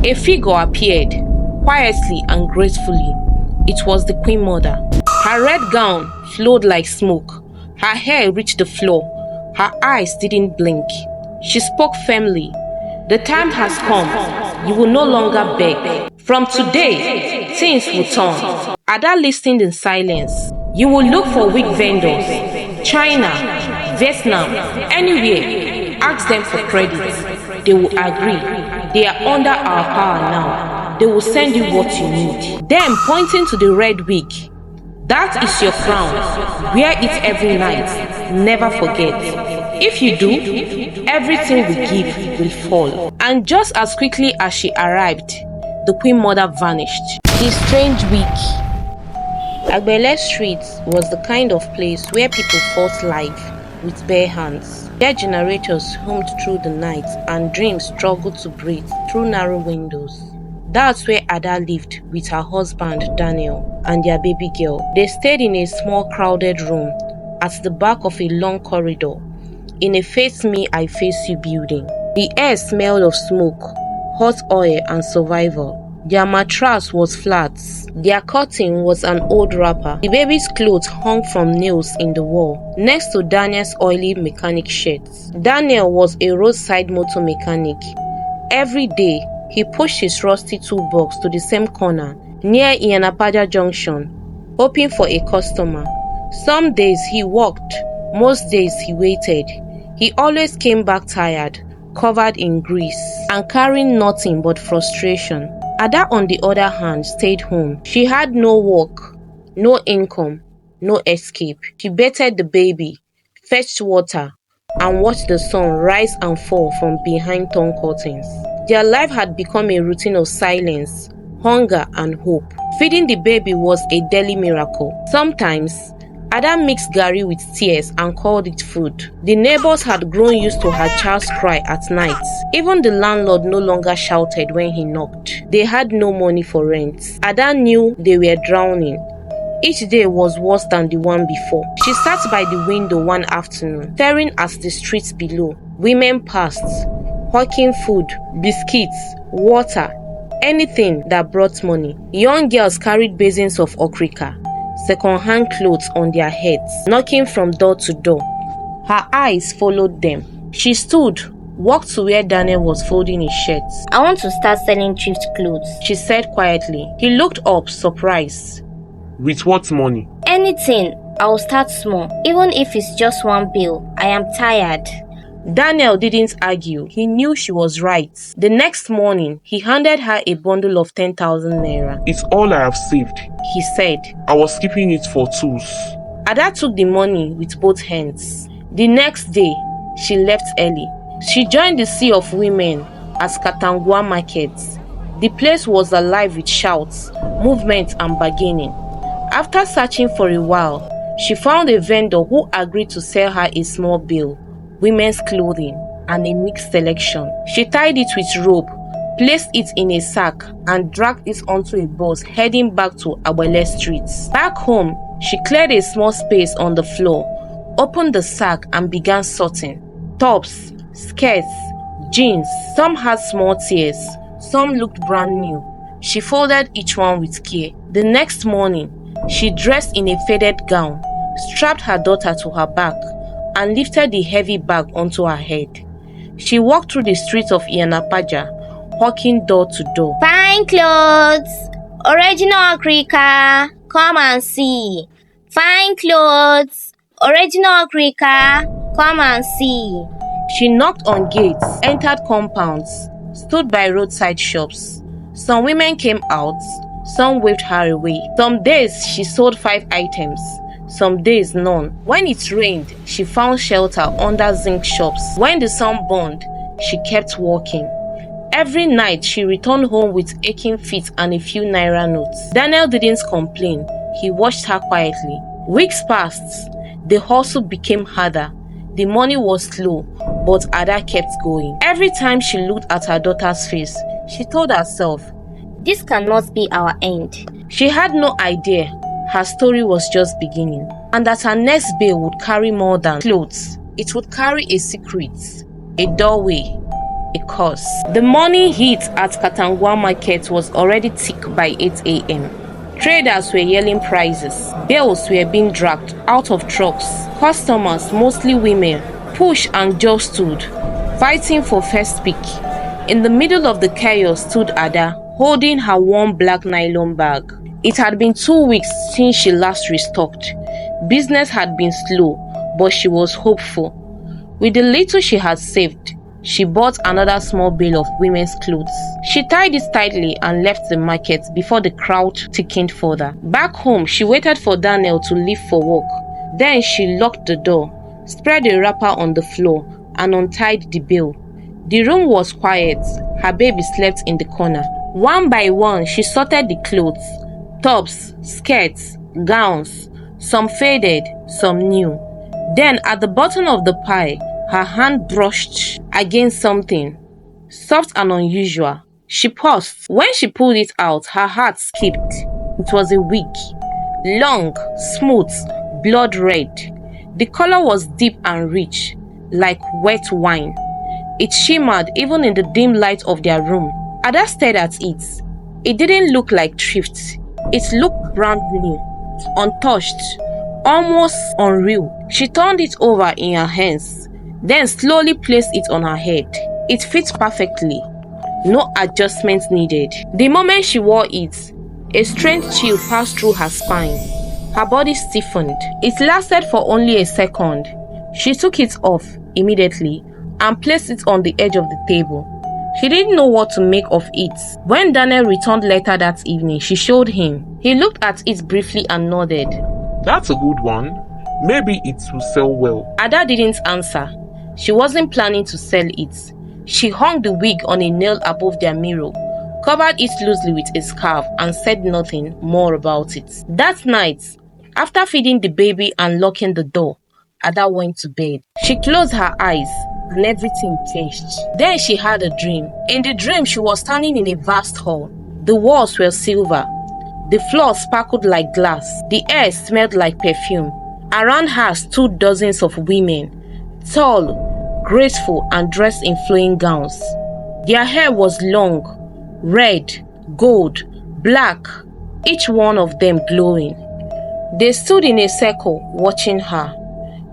A figure appeared, quietly and gracefully. It was the Queen Mother. Her red gown flowed like smoke. Her hair reached the floor. Her eyes didn't blink. She spoke firmly. The time has come. You will no longer beg. From today, things will turn. Ada listened in silence. You will look for weak vendors. China, Vietnam, anywhere. Ask them for credit. They will agree. They are under our power now. They will send you what you need. Then, pointing to the red wig, that is your crown. Wear it every night. Never forget. If you do, everything we give will fall. And just as quickly as she arrived, the Queen Mother vanished. The strange wig. Bale Street was the kind of place where people fought life with bare hands. Their generators hummed through the night and dreams struggled to breathe through narrow windows. That's where Ada lived with her husband Daniel and their baby girl. They stayed in a small crowded room at the back of a long corridor in a face me I face you building. The air smelled of smoke, hot oil and survival. Their mattress was flat. Their curtain was an old wrapper. The baby's clothes hung from nails in the wall next to Daniel's oily mechanic shirts. Daniel was a roadside motor mechanic. Every day, he pushed his rusty toolbox to the same corner near Iyanapaja Junction, hoping for a customer. Some days he walked, most days he waited. He always came back tired, covered in grease, and carrying nothing but frustration. Ada, on the other hand, stayed home. She had no work, no income, no escape. She bathed the baby, fetched water, and watched the sun rise and fall from behind torn curtains. Their life had become a routine of silence, hunger, and hope. Feeding the baby was a daily miracle. Sometimes, Ada mixed garri with tears and called it food. The neighbors had grown used to her child's cry at night. Even the landlord no longer shouted when he knocked. They had no money for rent. Ada knew they were drowning. Each day was worse than the one before. She sat by the window one afternoon, staring at the streets below. Women passed, hawking food, biscuits, water, anything that brought money. Young girls carried basins of Okrika, second-hand clothes on their heads, knocking from door to door. Her eyes followed them. She stood, walked to where Daniel was folding his shirts. I want to start selling thrift clothes, she said quietly. He looked up, surprised. With what money? Anything. I will start small, even if it's just one bill. I am tired. Daniel didn't argue. He knew she was right. The next morning, he handed her a bundle of 10,000 naira. It's all I have saved, he said. I was keeping it for tools. Ada took the money with both hands. The next day, she left early. She joined the sea of women at Katangwa markets. The place was alive with shouts, movement and bargaining. After searching for a while, she found a vendor who agreed to sell her a small bill, women's clothing, and a mixed selection. She tied it with rope, placed it in a sack, and dragged it onto a bus heading back to Bale Street. Back home, she cleared a small space on the floor, opened the sack and began sorting. Tops, skirts, jeans, some had small tears, some looked brand new. She folded each one with care. The next morning, she dressed in a faded gown, strapped her daughter to her back, and lifted the heavy bag onto her head. She walked through the streets of Iyanapaja, hawking door to door. Fine clothes! Original Okrika! Come and see! Fine clothes! Original Okrika! Come and see! She knocked on gates, entered compounds, stood by roadside shops. Some women came out, some waved her away. Some days she sold 5 items, some days none. When it rained, she found shelter under zinc shops. When the sun burned, she kept walking. Every night she returned home with aching feet and a few naira notes. Daniel didn't complain. He watched her quietly. Weeks passed. The hustle became harder. The money was slow, but Ada kept going. Every time she looked at her daughter's face, she told herself, this cannot be our end. She had no idea her story was just beginning, and that her next bill would carry more than clothes. It would carry a secret, a doorway, a curse. The morning heat at Katangwa market was already thick by 8 a.m. Traders were yelling prices. Bales were being dragged out of trucks. Customers, mostly women, pushed and jostled, fighting for first pick. In the middle of the chaos stood Ada, holding her warm black nylon bag. It had been 2 weeks since she last restocked. Business had been slow, but she was hopeful. With the little she had saved, she bought another small bale of women's clothes. She tied it tightly and left the market before the crowd thickened further. Back home, she waited for Daniel to leave for work. Then she locked the door, spread a wrapper on the floor, and untied the bale. The room was quiet. Her baby slept in the corner. One by one, she sorted the clothes, tops, skirts, gowns, some faded, some new. Then at the bottom of the pile, her hand brushed against something soft and unusual. She paused. When she pulled it out, her heart skipped. It was a wig. Long, smooth, blood red. The color was deep and rich, like wet wine. It shimmered even in the dim light of their room. Ada stared at it. It didn't look like thrift. It looked brand new, untouched, almost unreal. She turned it over in her hands, then slowly placed it on her head. It fit perfectly. No adjustments needed. The moment she wore it, a strange chill passed through her spine. Her body stiffened. It lasted for only a second. She took it off immediately and placed it on the edge of the table. She didn't know what to make of it. When Daniel returned later that evening, she showed him. He looked at it briefly and nodded. That's a good one. Maybe it will sell well. Ada didn't answer. She wasn't planning to sell it. She hung the wig on a nail above their mirror, covered it loosely with a scarf, and said nothing more about it. That night, after feeding the baby and locking the door, Ada went to bed. She closed her eyes and everything changed. Then she had a dream. In the dream, she was standing in a vast hall. The walls were silver. The floor sparkled like glass. The air smelled like perfume. Around her stood dozens of women, tall, graceful, and dressed in flowing gowns. Their hair was long, red, gold, black, each one of them glowing. They stood in a circle watching her.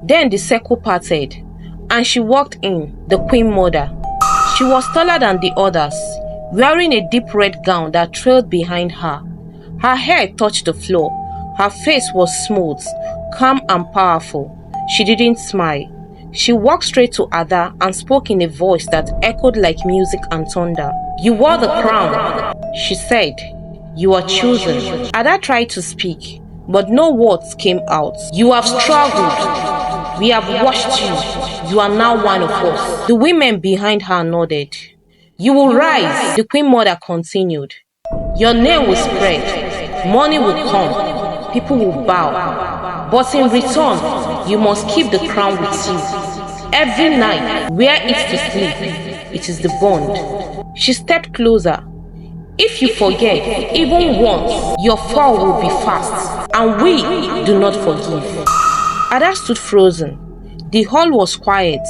Then the circle parted, and she walked in, the Queen Mother. She was taller than the others, wearing a deep red gown that trailed behind her. Her hair touched the floor. Her face was smooth, calm and powerful. She didn't smile. She walked straight to Ada and spoke in a voice that echoed like music and thunder. "You wore the crown," she said. "You are chosen." Ada tried to speak, but no words came out. "You have struggled. We have watched you. You are now one of us." The women behind her nodded. "You will rise," the Queen Mother continued. "Your name will spread. Money will come. People will bow. But in return, you must keep the crown with you. Every night, wear it to sleep. It is the bond." She stepped closer. "If you forget, even once, your fall will be fast, and we do not forgive." Ada stood frozen. The hall was quiet.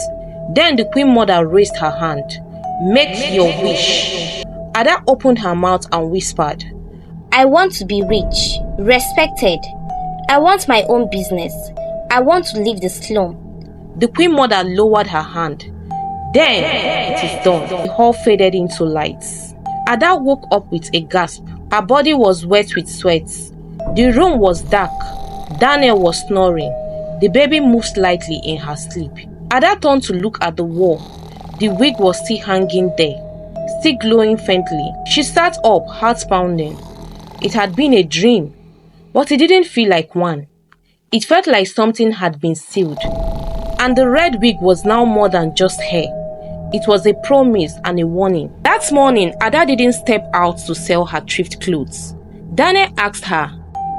Then the Queen Mother raised her hand. "Make your wish." Ada opened her mouth and whispered, I want to be rich, respected. I want my own business. I want to leave the slum. The Queen Mother lowered her hand. Then it is done. The hall faded into lights. Ada woke up with a gasp. Her body was wet with sweat. The room was dark. Daniel was snoring. The baby moved slightly in her sleep. Ada turned to look at the wall. The wig was still hanging there, still glowing faintly. She sat up, heart pounding. It had been a dream, but it didn't feel like one. It felt like something had been sealed. And the red wig was now more than just hair. It was a promise and a warning. That morning, Ada didn't step out to sell her thrift clothes. Daniel asked her,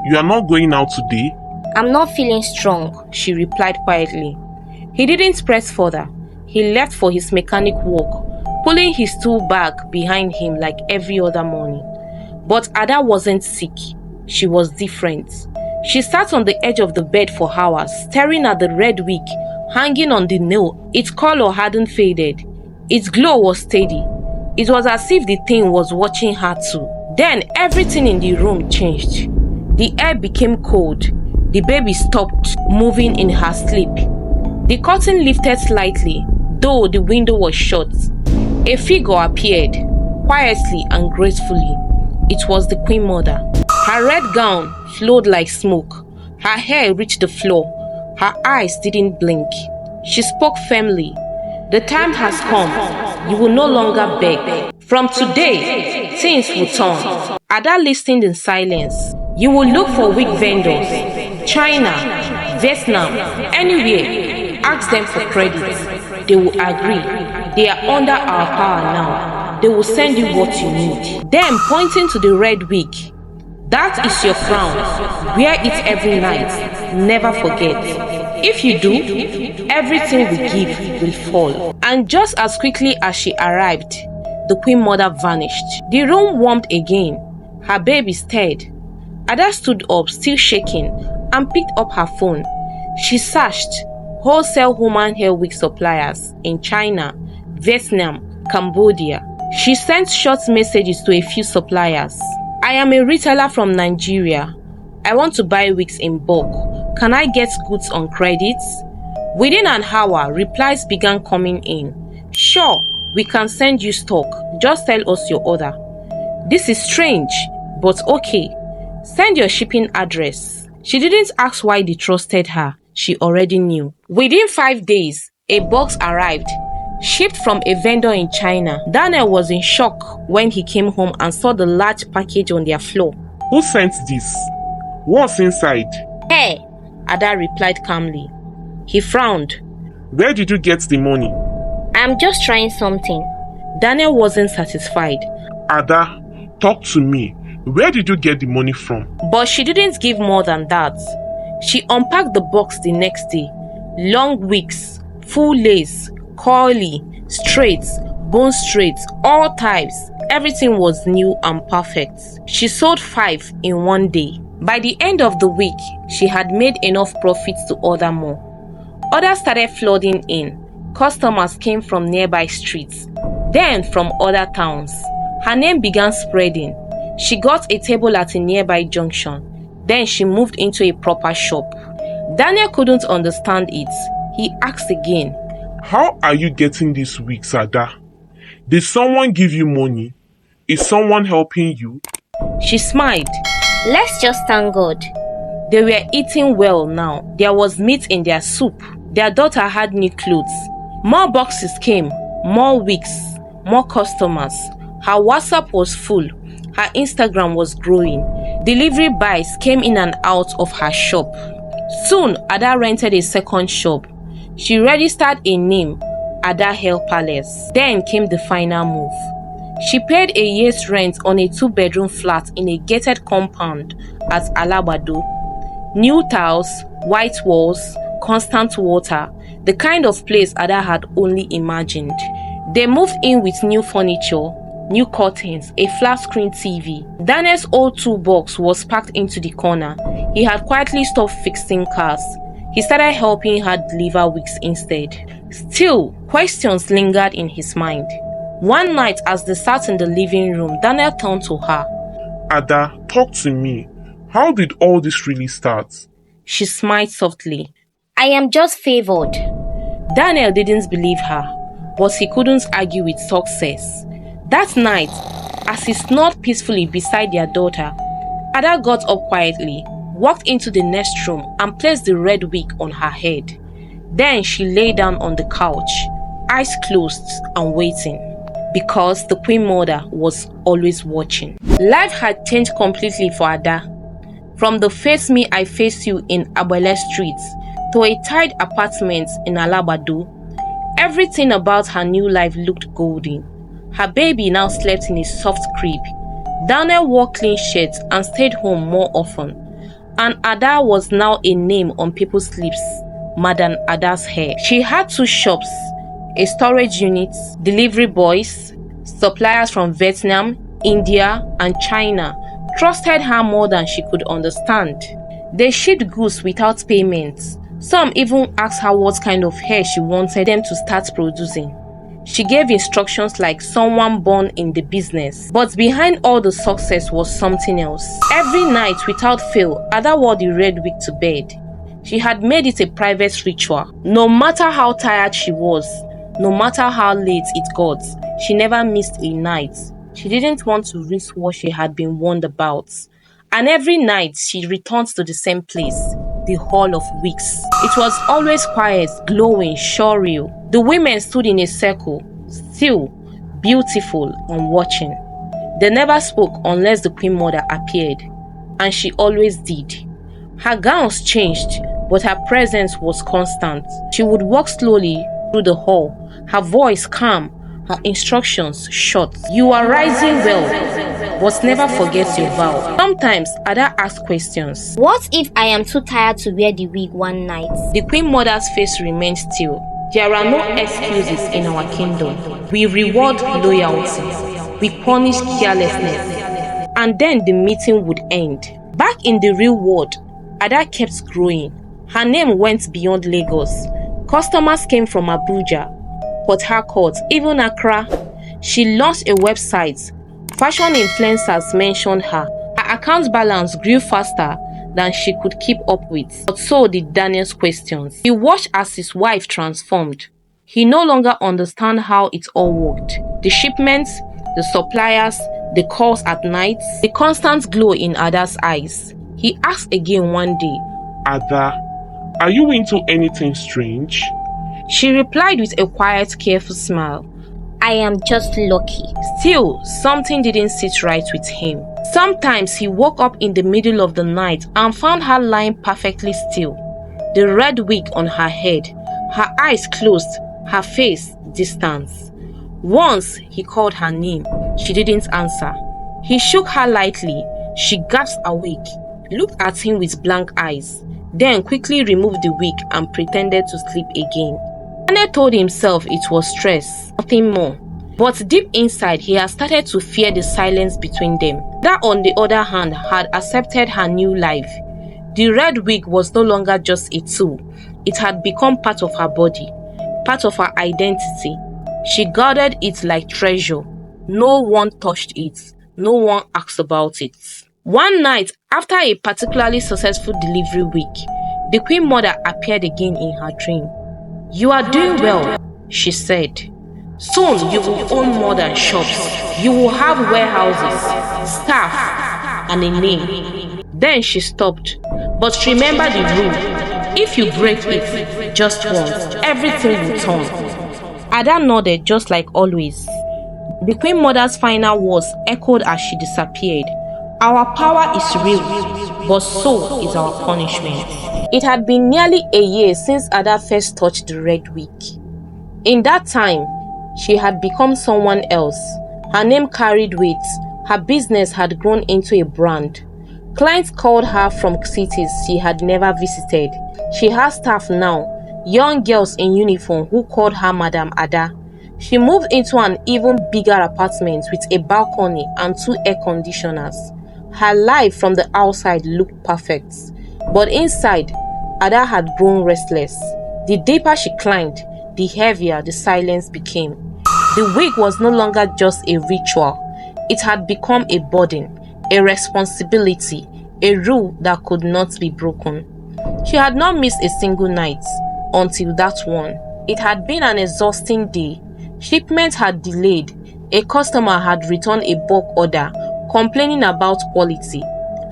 "You are not going out today?" I'm not feeling strong, she replied quietly. He didn't press further. He left for his mechanic work, pulling his tool bag behind him like every other morning. But Ada wasn't sick. She was different. She sat on the edge of the bed for hours, staring at the red wig hanging on the nail. Its color hadn't faded. Its glow was steady. It was as if the thing was watching her too. Then everything in the room changed. The air became cold. The baby stopped moving in her sleep. The curtain lifted slightly, though the window was shut. A figure appeared, quietly and gracefully. It was the Queen Mother. Her red gown flowed like smoke. Her hair reached the floor. Her eyes didn't blink. She spoke firmly. The time has come. You will no longer beg. From today, things will turn. Ada listened in silence. You will look for weak vendors. China, Vietnam, anywhere. Ask them for credit. They will agree. They are under our power now. They will send you what you need. Then, pointing to the red wig, that is your crown. Wear it every night. Never forget. If you do, everything we give will fall. And just as quickly as she arrived, the Queen Mother vanished. The room warmed again. Her baby stirred. Ada stood up, still shaking, and picked up her phone. She searched wholesale human hair wig suppliers in China, Vietnam, Cambodia. She sent short messages to a few suppliers. I am a retailer from Nigeria. I want to buy wigs in bulk. Can I get goods on credit? Within an hour, replies began coming in. Sure, we can send you stock. Just tell us your order. This is strange, but okay. Send your shipping address. She didn't ask why they trusted her. She already knew. Within 5 days, a box arrived, shipped from a vendor in China. Daniel was in shock when he came home and saw the large package on their floor. Who sent this? What's inside? Hey, Ada replied calmly. He frowned. Where did you get the money? I'm just trying something. Daniel wasn't satisfied. Ada, talk to me. Where did you get the money from? But she didn't give more than that. She unpacked the box the next day. Long wigs, full lace, curly, straight, bone straight, all types. Everything was new and perfect. She sold 5 in one day. By the end of the week, she had made enough profits to order more. Others started flooding in. Customers came from nearby streets, then from other towns. Her name began spreading. She got a table at a nearby junction. Then she moved into a proper shop. Daniel couldn't understand it. He asked again. How are you getting these wigs, Ada? Did someone give you money? Is someone helping you? She smiled. Let's just thank God. They were eating well now. There was meat in their soup. Their daughter had new clothes. More boxes came, more wigs, more customers. Her WhatsApp was full. Her Instagram was growing. Delivery buys came in and out of her shop. Soon, Ada rented a second shop. She registered a name, Ada Hair Palace. Then came the final move. She paid a year's rent on a 2-bedroom flat in a gated compound at Alabado. New tiles, white walls, constant water, the kind of place Ada had only imagined. They moved in with new furniture, new curtains, a flat screen TV. Daniel's old toolbox was packed into the corner. He had quietly stopped fixing cars. He started helping her deliver wigs instead. Still, questions lingered in his mind. One night, as they sat in the living room, Daniel turned to her. Ada, talk to me. How did all this really start? She smiled softly. I am just favored. Daniel didn't believe her, but he couldn't argue with success. That night, as he snored peacefully beside their daughter, Ada got up quietly, walked into the next room and placed the red wig on her head. Then she lay down on the couch, eyes closed and waiting, because the Queen Mother was always watching. Life had changed completely for Ada. From the face me I face you in Abele Street to a tied apartment in Alabado, everything about her new life looked golden. Her baby now slept in a soft crib. Daniel wore clean shirts and stayed home more often. And Ada was now a name on people's lips, Madam Ada's hair. She had 2 shops, a storage unit, delivery boys, suppliers from Vietnam, India, and China trusted her more than she could understand. They shipped goods without payment. Some even asked her what kind of hair she wanted them to start producing. She gave instructions like someone born in the business. But behind all the success was something else. Every night, without fail, Ada wore the red wig to bed. She had made it a private ritual. No matter how tired she was, no matter how late it got, she never missed a night. She didn't want to risk what she had been warned about. And every night, she returned to the same place, the Hall of Wigs. It was always quiet, glowing, surreal. The women stood in a circle, still, beautiful, and watching. They never spoke unless the Queen Mother appeared, and she always did. Her gowns changed, but her presence was constant. She would walk slowly through the hall, her voice calm, her instructions short. You are rising well, but never forget your vow. Sometimes Ada asked questions. What if I am too tired to wear the wig one night? The Queen Mother's face remained still. There are no excuses in our kingdom. We reward loyalty. We punish carelessness. And then the meeting would end. Back in the real world, Ada kept growing. Her name went beyond Lagos. Customers came from Abuja, Port Harcourt, even Accra. She launched a website. Fashion influencers mentioned her. Her account balance grew faster than she could keep up with. But so did Daniel's questions. He watched as his wife transformed. He no longer understood how it all worked. The shipments, the suppliers, the calls at night, the constant glow in Ada's eyes. He asked again one day, Ada, are you into anything strange? She replied with a quiet, careful smile. I am just lucky. Still, something didn't sit right with him. Sometimes he woke up in the middle of the night and found her lying perfectly still. The red wig on her head, her eyes closed, her face distant. Once he called her name. She didn't answer. He shook her lightly. She gasped awake, looked at him with blank eyes, then quickly removed the wig and pretended to sleep again. Daniel told himself it was stress, nothing more. But deep inside, he had started to fear the silence between them. That, on the other hand, had accepted her new life. The red wig was no longer just a tool. It had become part of her body, part of her identity. She guarded it like treasure. No one touched it. No one asked about it. One night, after a particularly successful delivery week, the Queen Mother appeared again in her dream. You are doing well, she said. Soon you will own more than shops. You will have warehouses, staff, and a name. Then she stopped. But remember the rule. If you break it just once, everything will turn. Ada nodded just like always. The Queen Mother's final words echoed as she disappeared. Our power is real, but so is our punishment. It had been nearly a year since Ada first touched the red wig. In that time, she had become someone else. Her name carried weight. Her business had grown into a brand. Clients called her from cities she had never visited. She had staff now, young girls in uniform who called her Madam Ada. She moved into an even bigger apartment with a balcony and 2 air conditioners. Her life from the outside looked perfect, but inside, Ada had grown restless. The deeper she climbed, the heavier the silence became. The wig was no longer just a ritual. It had become a burden, a responsibility, a rule that could not be broken. She had not missed a single night until that one. It had been an exhausting day. Shipment had delayed. A customer had returned a bulk order, complaining about quality.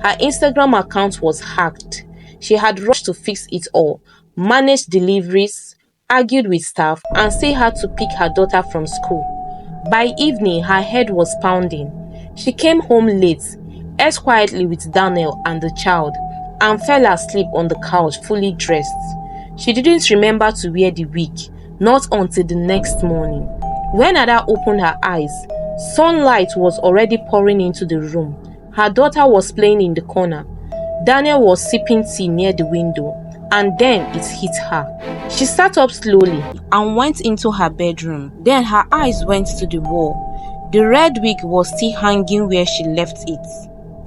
Her Instagram account was hacked. She had rushed to fix it all, managed deliveries, argued with staff, and still had to pick her daughter from school. By evening, her head was pounding. She came home late, ate quietly with Daniel and the child, and fell asleep on the couch fully dressed. She didn't remember to wear the wig, not until the next morning. When Ada opened her eyes, sunlight was already pouring into the room. Her daughter was playing in the corner. Daniel was sipping tea near the window, and then it hit her. She sat up slowly and went into her bedroom. Then her eyes went to the wall. The red wig was still hanging where she left it,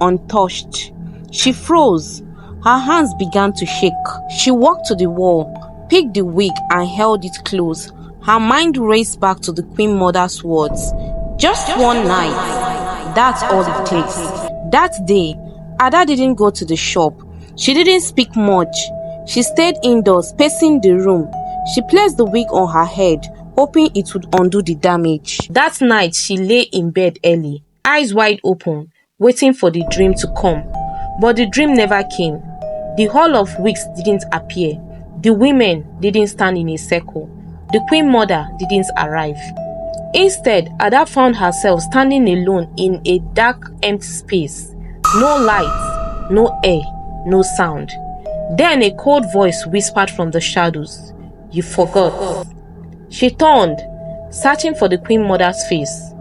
untouched. She froze. Her hands began to shake. She walked to the wall, picked the wig and held it close. Her mind raced back to the Queen Mother's words. Just one night. That's all it takes. That day, Ada didn't go to the shop. She didn't speak much. She stayed indoors, pacing the room. She placed the wig on her head, hoping it would undo the damage. That night, she lay in bed early, eyes wide open, waiting for the dream to come. But the dream never came. The hall of wigs didn't appear. The women didn't stand in a circle. The Queen Mother didn't arrive. Instead, Ada found herself standing alone in a dark, empty space. No light, no air, no sound. Then a cold voice whispered from the shadows, "You forgot." She turned, searching for the Queen Mother's face.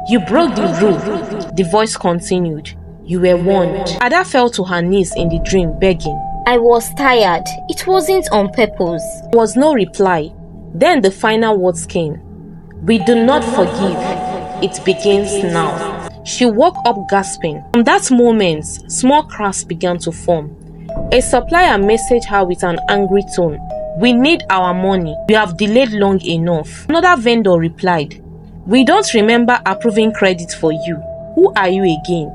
"You broke the rule," the voice continued. "You were warned." Ada fell to her knees in the dream, begging. I was tired. It wasn't on purpose. There was no reply. Then the final words came. "We do not forgive. It begins now." She woke up gasping. From that moment, small cracks began to form. A supplier messaged her with an angry tone. "We need our money. We have delayed long enough." Another vendor replied, "We don't remember approving credit for you. Who are you again?"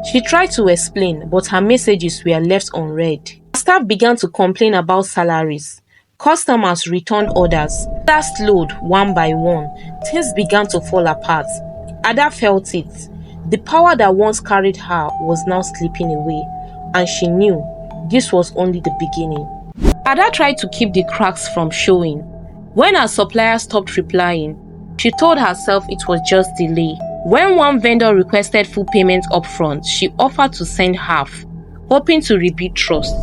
She tried to explain, but her messages were left unread. Staff began to complain about salaries. Customers returned orders. Others slowed one by one. Things began to fall apart. Ada felt it. The power that once carried her was now slipping away, and she knew this was only the beginning. Ada tried to keep the cracks from showing. When her supplier stopped replying, she told herself it was just delay. When one vendor requested full payment upfront, she offered to send half, hoping to rebuild trust.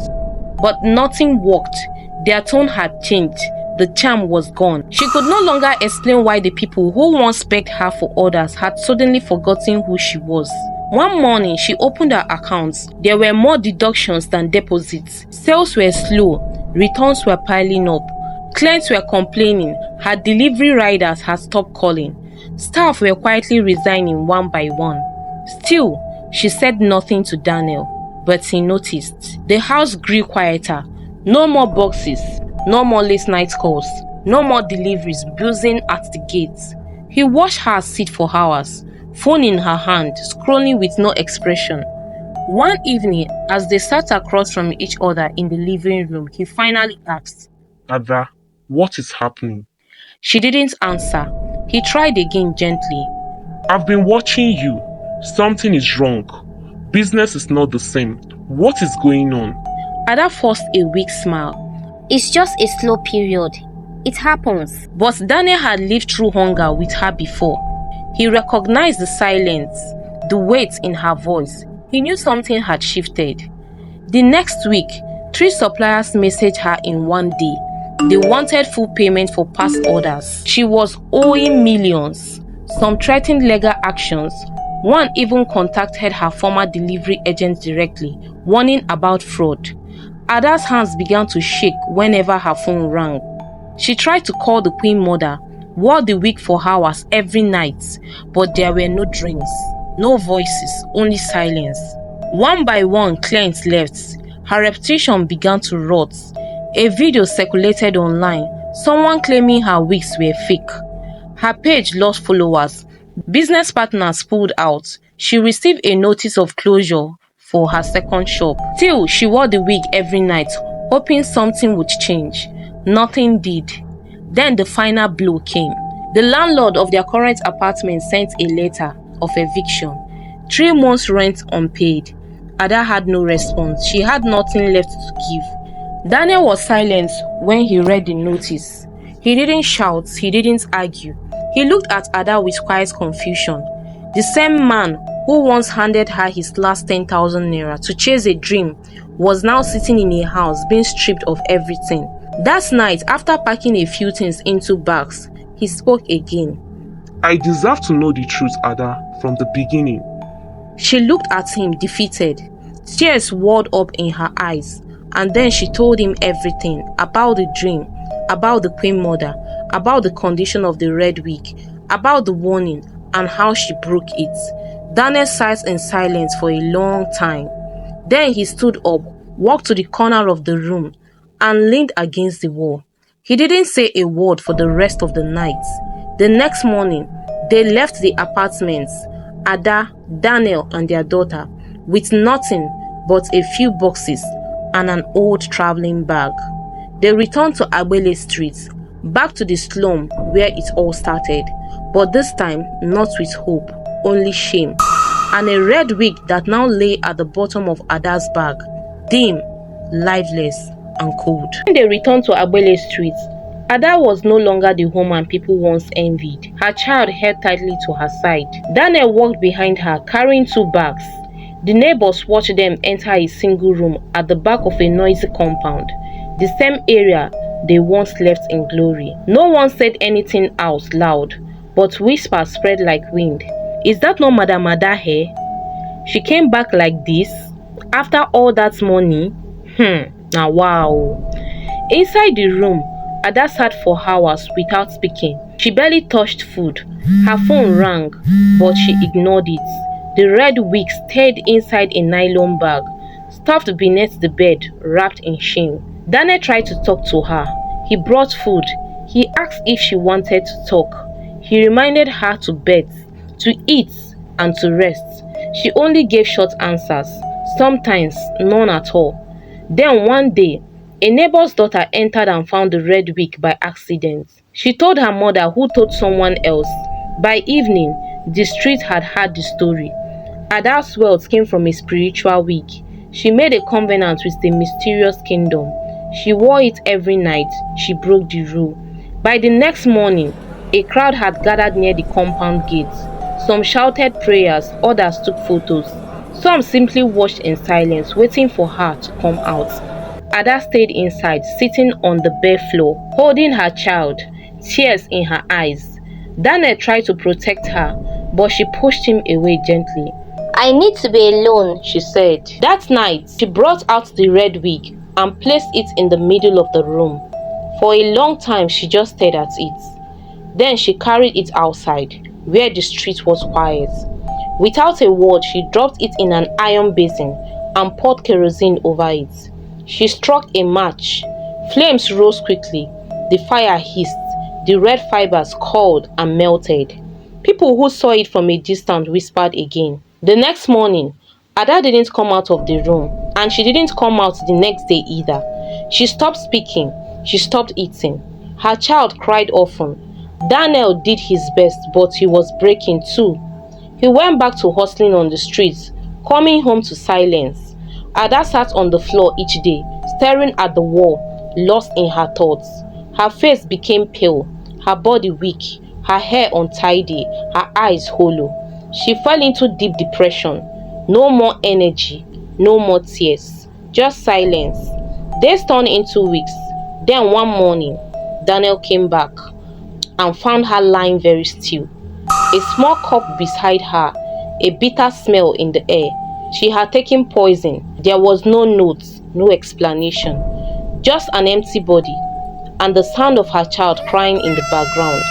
But nothing worked. Their tone had changed. The charm was gone. She could no longer explain why the people who once begged her for orders had suddenly forgotten who she was. One morning, she opened her accounts. There were more deductions than deposits. Sales were slow. Returns were piling up. Clients were complaining. Her delivery riders had stopped calling. Staff were quietly resigning one by one. Still, she said nothing to Daniel, but he noticed. The house grew quieter. No more boxes, no more late night calls, no more deliveries buzzing at the gates. He watched her sit for hours, phone in her hand, scrolling with no expression. One evening, as they sat across from each other in the living room, he finally asked, "Ada, what is happening?" She didn't answer. He tried again gently. "I've been watching you. Something is wrong. Business is not the same. What is going on?" Ada forced a weak smile. It's just a slow period. It happens. But Daniel had lived through hunger with her before. He recognized the silence, the weight in her voice. He knew something had shifted. The next week, 3 suppliers messaged her in one day. They wanted full payment for past orders. She was owing millions. Some threatened legal actions. One even contacted her former delivery agent directly, warning about fraud. Ada's hands began to shake whenever her phone rang. She tried to call the Queen Mother, wore the wig for hours every night, but there were no drinks, no voices, only silence. One by one, clients left. Her reputation began to rot. A video circulated online, someone claiming her wigs were fake. Her page lost followers. Business partners pulled out. She received a notice of closure for her second shop. Still, she wore the wig every night, hoping something would change. Nothing did. Then the final blow came. The landlord of their current apartment sent a letter of eviction. 3 months' rent unpaid. Ada had no response. She had nothing left to give. Daniel was silent when he read the notice. He didn't shout. He didn't argue. He looked at Ada with quiet confusion. The same man who once handed her his last 10,000 naira to chase a dream was now sitting in a house being stripped of everything. That night, after packing a few things into bags, he spoke again. "I deserve to know the truth, Ada, from the beginning." She looked at him, defeated. Tears welled up in her eyes, and then she told him everything about the dream, about the Queen Mother, about the condition of the red wig, about the warning, and how she broke it. Daniel sat in silence for a long time. Then he stood up, walked to the corner of the room, and leaned against the wall. He didn't say a word for the rest of the night. The next morning, they left the apartments, Ada, Daniel and their daughter, with nothing but a few boxes and an old traveling bag. They returned to Bale Street, back to the slum where it all started, but this time not with hope, only shame, and a red wig that now lay at the bottom of Ada's bag, dim, lifeless and cold. When they returned to Bale Street, Ada was no longer the woman people once envied, her child held tightly to her side. Daniel walked behind her carrying 2 bags. The neighbors watched them enter a single room at the back of a noisy compound, the same area they once left in glory. No one said anything out loud, but whispers spread like wind. Is that not Madam Ada here? She came back like this? After all that money? Now wow. Inside the room, Ada sat for hours without speaking. She barely touched food. Her phone rang, but she ignored it. The red wig stayed inside a nylon bag, stuffed beneath the bed, wrapped in shame. Daniel tried to talk to her. He brought food. He asked if she wanted to talk. He reminded her to bet, to eat, and to rest. She only gave short answers, sometimes none at all. Then one day, a neighbor's daughter entered and found the red wig by accident. She told her mother, who told someone else. By evening, the street had heard the story. Ada's wealth came from a spiritual wig. She made a covenant with the mysterious kingdom. She wore it every night. She broke the rule. By the next morning, a crowd had gathered near the compound gate. Some shouted prayers, others took photos. Some simply watched in silence, waiting for her to come out. Ada stayed inside, sitting on the bare floor, holding her child, tears in her eyes. Daniel tried to protect her, but she pushed him away gently. I need to be alone, she said. That night, she brought out the red wig and placed it in the middle of the room. For a long time, she just stared at it. Then she carried it outside, where the street was quiet. Without a word, she dropped it in an iron basin and poured kerosene over it. She struck a match. Flames rose quickly. The fire hissed. The red fibers curled and melted. People who saw it from a distance whispered again. The next morning, Ada didn't come out of the room, and she didn't come out the next day either. She stopped speaking. She stopped eating. Her child cried often. Daniel did his best, but he was breaking too. He went back to hustling on the streets, coming home to silence. Ada sat on the floor each day, staring at the wall, lost in her thoughts. Her face became pale, her body weak, her hair untidy, her eyes hollow. She fell into deep depression. No more energy, no more tears, just silence. Days turned into weeks. Then one morning, Daniel came back and found her lying very still. A small cup beside her, a bitter smell in the air. She had taken poison. There was no notes, no explanation. Just an empty body and the sound of her child crying in the background.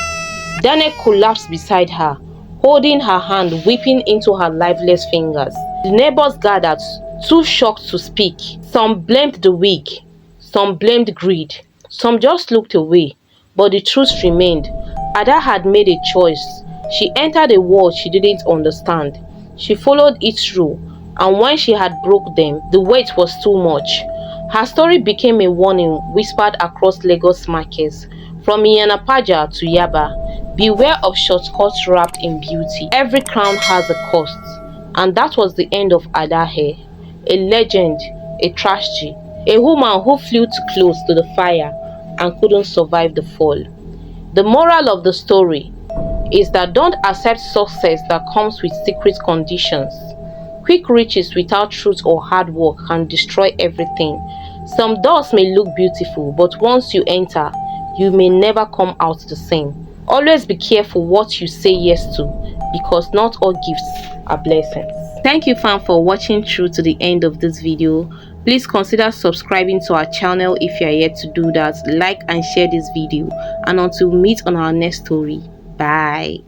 Daniel collapsed beside her, holding her hand, weeping into her lifeless fingers. The neighbors gathered, too shocked to speak. Some blamed the wig, some blamed greed, some just looked away. But the truth remained. Ada had made a choice. She entered a world she didn't understand. She followed its rule, and when she had broke them, the weight was too much. Her story became a warning whispered across Lagos markets, from Iyanapaja to Yaba. Beware of shortcuts wrapped in beauty. Every crown has a cost. And that was the end of Ada here. A legend, a tragedy, a woman who flew too close to the fire and couldn't survive the fall. The moral of the story is that don't accept success that comes with secret conditions. Quick riches without truth or hard work can destroy everything. Some doors may look beautiful, but once you enter, you may never come out the same. Always be careful what you say yes to, because not all gifts are blessings. Thank you, fam, for watching through to the end of this video. Please consider subscribing to our channel if you are yet to do that. Like and share this video. And until we meet on our next story. Bye.